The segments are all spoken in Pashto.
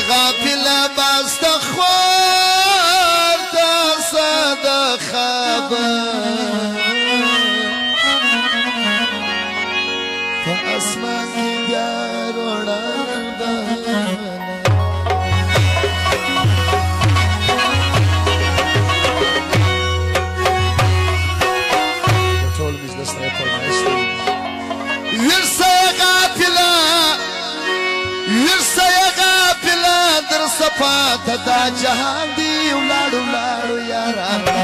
غافل باستخوار تصد خبر فاسمان کی بیار اڑان بنا طول مجلس ريبر معيشتي يرسى غافلا يرسى غافلا در صفات دا جهان دی ولادو ولادو یارا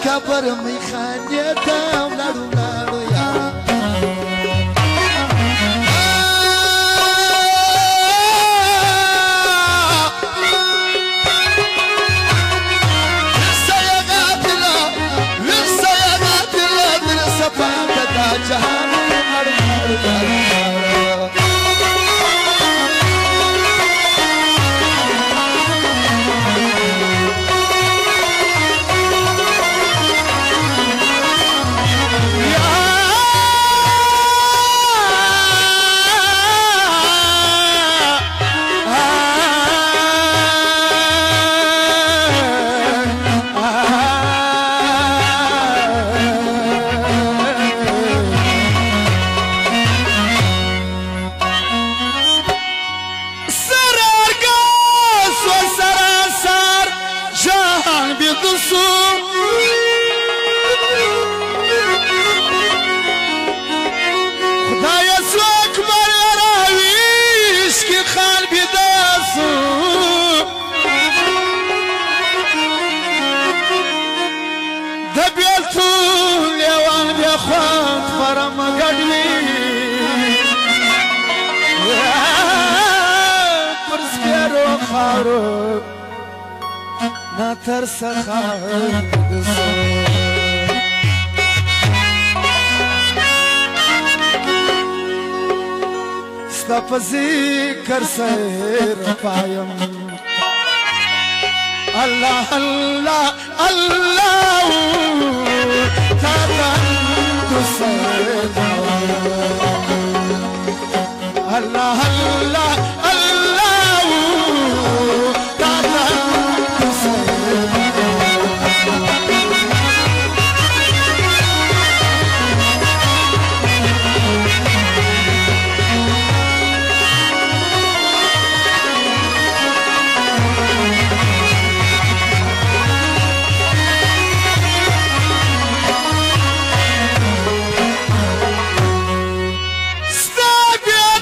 كبر ميخانية ولادو ولادو يا لسه يا غافلة لسه يا غافلة من صفات دا جهان ولادو ولادو يا نا ترسخا ستا په ذکر سیر پایم الله الله الله تا تو سیر الله الله Stop your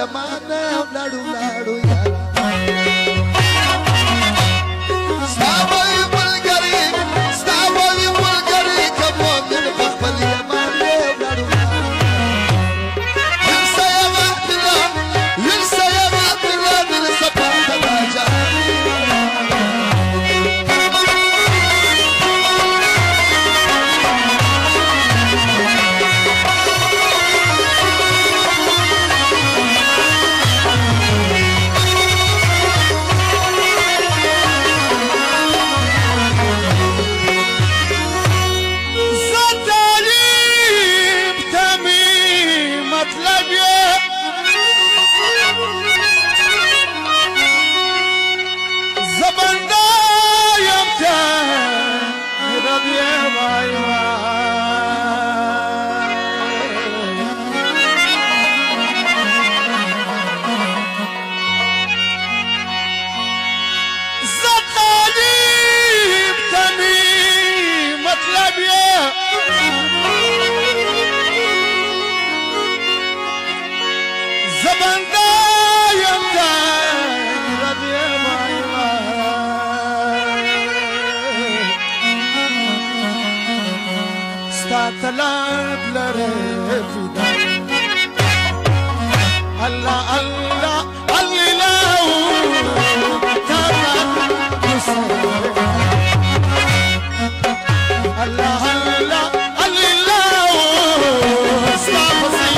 یمانه ولاړو ولاړو یارا ستا وی ملګری ستا وی ملګری که مؤمن په خپل یمانه ولاړو ورسه یما دله ورسه یما دله ورسه پاته دا جهان طلب لرفدا الله الله الله ترى الله الله الله استغفر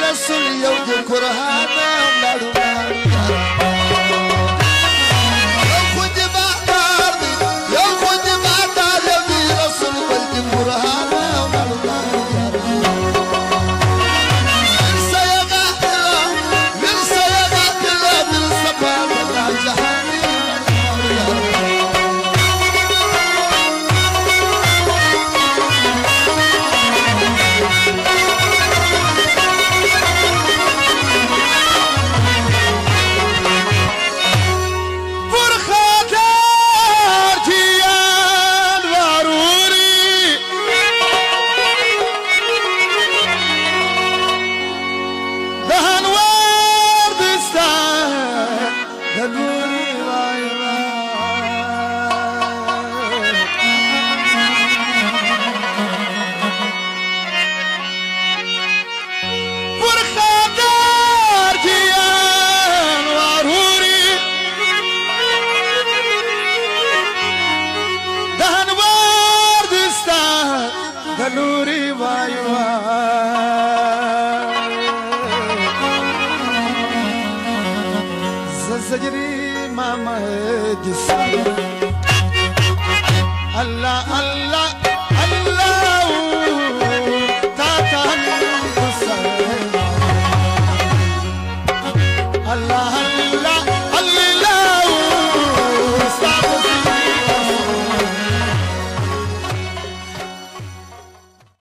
رسول یو د قرآن ولاړو ولاړو یو خود بادار دی یو خود بادار یو د رسول بل د قرآن ولاړو ولاړو ورسه یما دله ورسه یما دله ورسه پاته دا جهان لوري واي زجري ماما جسم الله الله